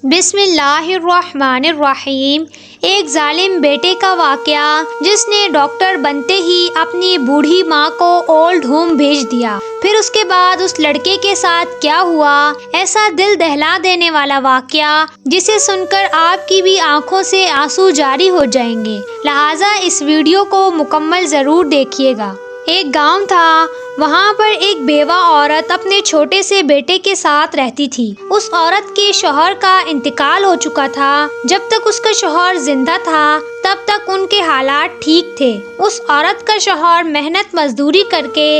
بسم اللہ الرحمن الرحیم۔ ایک ظالم بیٹے کا واقعہ جس نے ڈاکٹر بنتے ہی اپنی بوڑھی ماں کو اولڈ ہوم بھیج دیا۔ پھر اس کے بعد اس لڑکے کے ساتھ کیا ہوا، ایسا دل دہلا دینے والا واقعہ جسے سن کر آپ کی بھی آنکھوں سے آنسو جاری ہو جائیں گے، لہٰذا اس ویڈیو کو مکمل ضرور دیکھیے گا۔ ایک گاؤں تھا، وہاں پر ایک بیوہ عورت اپنے چھوٹے سے بیٹے کے ساتھ رہتی تھی۔ اس عورت کے شوہر کا انتقال ہو چکا تھا۔ جب تک اس کا شوہر زندہ تھا تب تک ان کے حالات ٹھیک تھے۔ اس عورت کا شوہر محنت مزدوری کر کے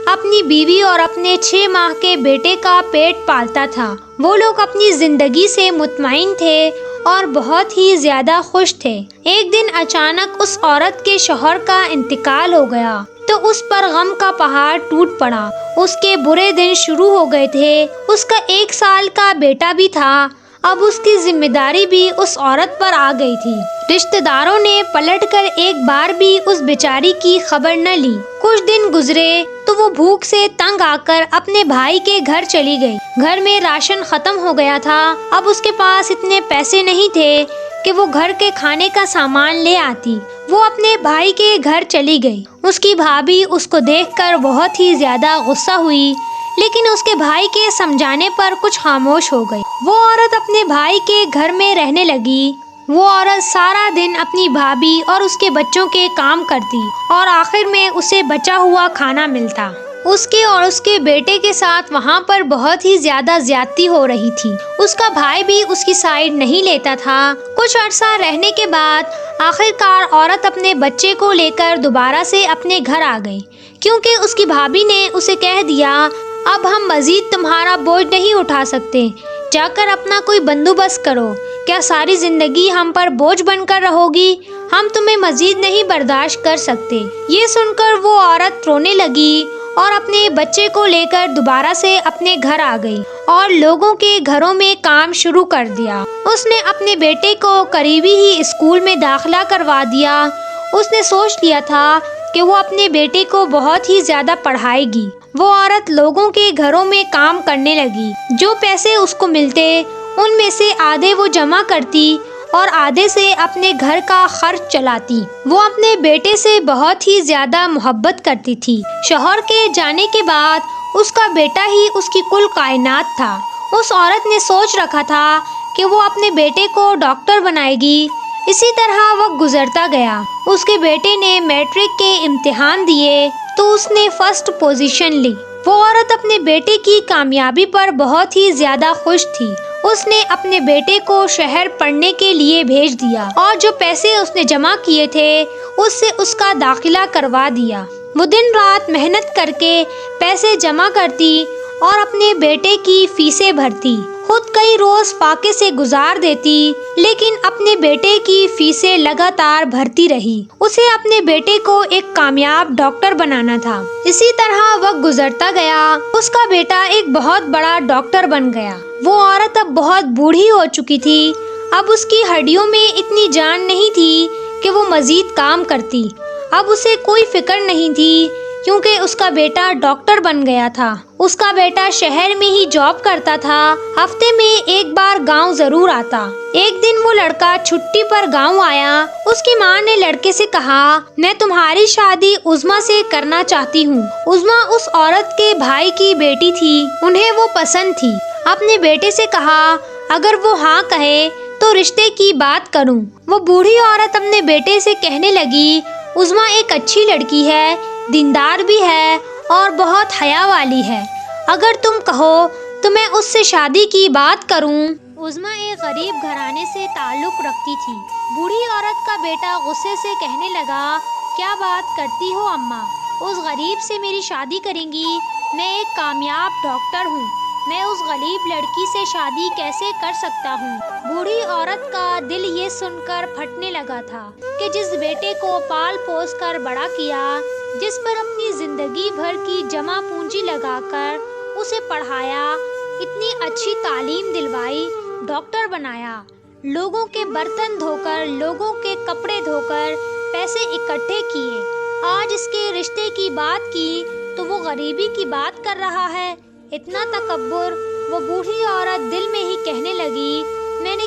اپنی بیوی اور اپنے 6 ماہ کے بیٹے کا پیٹ پالتا تھا۔ وہ لوگ اپنی زندگی سے مطمئن تھے اور بہت ہی زیادہ خوش تھے۔ ایک دن اچانک اس عورت کے شوہر کا انتقال ہو گیا تو اس پر غم کا پہاڑ ٹوٹ پڑا۔ اس کے برے دن شروع ہو گئے تھے۔ اس کا 1 سال کا بیٹا بھی تھا۔ اب اس کی ذمہ داری بھی اس عورت پر آ گئی تھی۔ رشتہ داروں نے پلٹ کر ایک بار بھی اس بیچاری کی خبر نہ لی۔ کچھ دن گزرے تو وہ بھوک سے تنگ آ کر اپنے بھائی کے گھر چلی گئی۔ گھر میں راشن ختم ہو گیا تھا۔ اب اس کے پاس اتنے پیسے نہیں تھے کہ وہ گھر کے کھانے کا سامان لے آتی۔ وہ اپنے بھائی کے گھر چلی گئی۔ اس کی بھابھی اس کو دیکھ کر بہت ہی زیادہ غصہ ہوئی، لیکن اس کے بھائی کے سمجھانے پر کچھ خاموش ہو گئی۔ وہ عورت اپنے بھائی کے گھر میں رہنے لگی۔ وہ عورت سارا دن اپنی بھابھی اور اس کے بچوں کے کام کرتی اور آخر میں اسے بچا ہوا کھانا ملتا۔ اس کے اور اس کے بیٹے کے ساتھ وہاں پر بہت ہی زیادہ زیادتی ہو رہی تھی۔ اس کا بھائی بھی اس کی سائیڈ نہیں لیتا تھا۔ کچھ عرصہ رہنے کے بعد آخر کار عورت اپنے بچے کو لے کر دوبارہ سے اپنے گھر آ گئی، کیونکہ اس کی بھابھی نے اسے کہہ دیا اب ہم مزید تمہارا بوجھ نہیں اٹھا سکتے، جا کر اپنا کوئی بندوبست کرو۔ کیا ساری زندگی ہم پر بوجھ بن کر رہو گی؟ ہم تمہیں مزید نہیں برداشت کر سکتے۔ یہ سن کر وہ عورت رونے لگی اور اپنے بچے کو لے کر دوبارہ سے اپنے گھر آ گئی اور لوگوں کے گھروں میں کام شروع کر دیا۔ اس نے اپنے بیٹے کو قریبی ہی اسکول میں داخلہ کروا دیا۔ اس نے سوچ لیا تھا کہ وہ اپنے بیٹے کو بہت ہی زیادہ پڑھائے گی۔ وہ عورت لوگوں کے گھروں میں کام کرنے لگی۔ جو پیسے اس کو ملتے ان میں سے آدھے وہ جمع کرتی اور آدھے سے اپنے گھر کا خرچ چلاتی۔ وہ اپنے بیٹے سے بہت ہی زیادہ محبت کرتی تھی۔ شوہر کے جانے کے بعد اس کا بیٹا ہی اس کی کل کائنات تھا۔ اس عورت نے سوچ رکھا تھا کہ وہ اپنے بیٹے کو ڈاکٹر بنائے گی۔ اسی طرح وقت گزرتا گیا۔ اس کے بیٹے نے میٹرک کے امتحان دیے تو اس نے فرسٹ پوزیشن لی۔ وہ عورت اپنے بیٹے کی کامیابی پر بہت ہی زیادہ خوش تھی۔ اس نے اپنے بیٹے کو شہر پڑھنے کے لیے بھیج دیا اور جو پیسے اس نے جمع کیے تھے اس سے اس کا داخلہ کروا دیا۔ وہ دن رات محنت کر کے پیسے جمع کرتی اور اپنے بیٹے کی فیسیں بھرتی۔ خود کئی روز فاقے سے گزار دیتی، لیکن اپنے بیٹے کی فیسیں لگاتار بھرتی رہی۔ اسے اپنے بیٹے کو ایک کامیاب ڈاکٹر بنانا تھا۔ اسی طرح وقت گزرتا گیا۔ اس کا بیٹا ایک بہت بڑا ڈاکٹر بن گیا۔ وہ عورت اب بہت بوڑھی ہو چکی تھی۔ اب اس کی ہڈیوں میں اتنی جان نہیں تھی کہ وہ مزید کام کرتی۔ اب اسے کوئی فکر نہیں تھی کیونکہ اس کا بیٹا ڈاکٹر بن گیا تھا۔ اس کا بیٹا شہر میں ہی جاب کرتا تھا۔ ہفتے میں ایک بار گاؤں ضرور آتا۔ ایک دن وہ لڑکا چھٹی پر گاؤں آیا۔ اس کی ماں نے لڑکے سے کہا میں تمہاری شادی عظمیٰ سے کرنا چاہتی ہوں۔ عظمیٰ اس عورت کے بھائی کی بیٹی تھی، انہیں وہ پسند تھی۔ اپنے بیٹے سے کہا اگر وہ ہاں کہے تو رشتے کی بات کروں۔ وہ بوڑھی عورت اپنے بیٹے سے کہنے لگی عظمیٰ ایک اچھی لڑکی ہے، دیندار بھی ہے اور بہت حیا والی ہے۔ اگر تم کہو تو میں اس سے شادی کی بات کروں۔ عظمیٰ ایک غریب گھرانے سے تعلق رکھتی تھی۔ بوڑھی عورت کا بیٹا غصے سے کہنے لگا کیا بات کرتی ہو اماں، اس غریب سے میری شادی کریں گی؟ میں ایک کامیاب ڈاکٹر ہوں، میں اس غریب لڑکی سے شادی کیسے کر سکتا ہوں؟ بوڑھی عورت کا دل یہ سن کر پھٹنے لگا تھا کہ جس بیٹے کو پال پوس کر بڑا کیا، جس پر اپنی زندگی بھر کی جمع پونجی لگا کر اسے پڑھایا، اتنی اچھی تعلیم دلوائی، ڈاکٹر بنایا، لوگوں کے برتن دھو کر، لوگوں کے کپڑے دھو کر پیسے اکٹھے کیے، آج اس کے رشتے کی بات کی تو وہ غریبی کی بات کر رہا ہے۔ اتنا تکبر! وہ بوڑھی عورت دل میں ہی کہنے لگی میں نے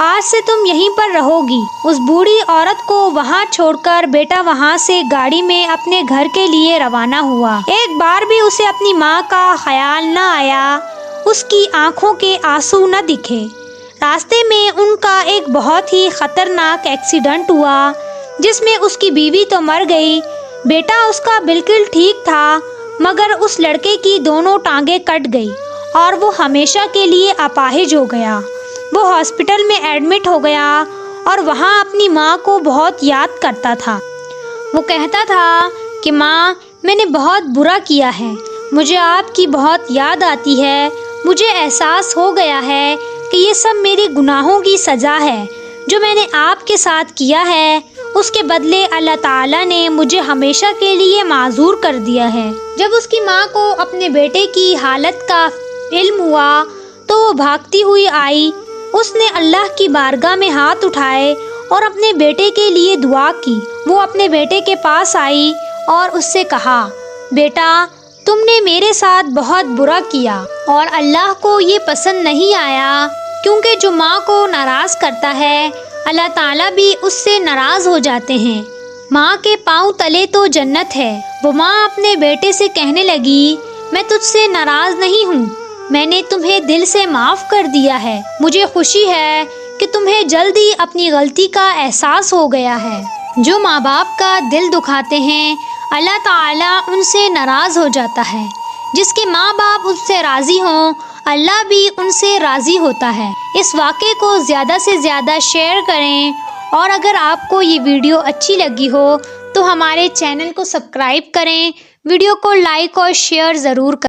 آج سے تم یہیں پر رہو گی۔ اس بوڑھی عورت کو وہاں چھوڑ کر بیٹا وہاں سے گاڑی میں اپنے گھر کے لیے روانہ ہوا۔ ایک بار بھی اسے اپنی ماں کا خیال نہ آیا، اس کی آنکھوں کے آنسو نہ دکھے۔ راستے میں ان کا ایک بہت ہی خطرناک ایکسیڈنٹ ہوا جس میں اس کی بیوی تو مر گئی، بیٹا اس کا بالکل ٹھیک تھا، مگر اس لڑکے کی دونوں ٹانگیں کٹ گئی اور وہ ہمیشہ کے لیے اپاہج ہو گیا۔ وہ ہاسپٹل میں ایڈمٹ ہو گیا اور وہاں اپنی ماں کو بہت یاد کرتا تھا۔ وہ کہتا تھا کہ ماں، میں نے بہت برا کیا ہے، مجھے آپ کی بہت یاد آتی ہے، مجھے احساس ہو گیا ہے کہ یہ سب میرے گناہوں کی سزا ہے جو میں نے آپ کے ساتھ کیا ہے، اس کے بدلے اللہ تعالیٰ نے مجھے ہمیشہ کے لیے معذور کر دیا ہے۔ جب اس کی ماں کو اپنے بیٹے کی حالت کا علم ہوا تو وہ بھاگتی ہوئی آئی، اس نے اللہ کی بارگاہ میں ہاتھ اٹھائے اور اپنے بیٹے کے لیے دعا کی۔ وہ اپنے بیٹے کے پاس آئی اور اس سے کہا، بیٹا، تم نے میرے ساتھ بہت برا کیا اور اللہ کو یہ پسند نہیں آیا، کیونکہ جو ماں کو ناراض کرتا ہے اللہ تعالیٰ بھی اس سے ناراض ہو جاتے ہیں۔ ماں کے پاؤں تلے تو جنت ہے۔ وہ ماں اپنے بیٹے سے کہنے لگی، میں تجھ سے ناراض نہیں ہوں، میں نے تمہیں دل سے معاف کر دیا ہے، مجھے خوشی ہے کہ تمہیں جلدی اپنی غلطی کا احساس ہو گیا ہے۔ جو ماں باپ کا دل دکھاتے ہیں اللہ تعالیٰ ان سے ناراض ہو جاتا ہے، جس کے ماں باپ ان سے راضی ہوں اللہ بھی ان سے راضی ہوتا ہے۔ اس واقعے کو زیادہ سے زیادہ شیئر کریں، اور اگر آپ کو یہ ویڈیو اچھی لگی ہو تو ہمارے چینل کو سبسکرائب کریں، ویڈیو کو لائک اور شیئر ضرور کریں۔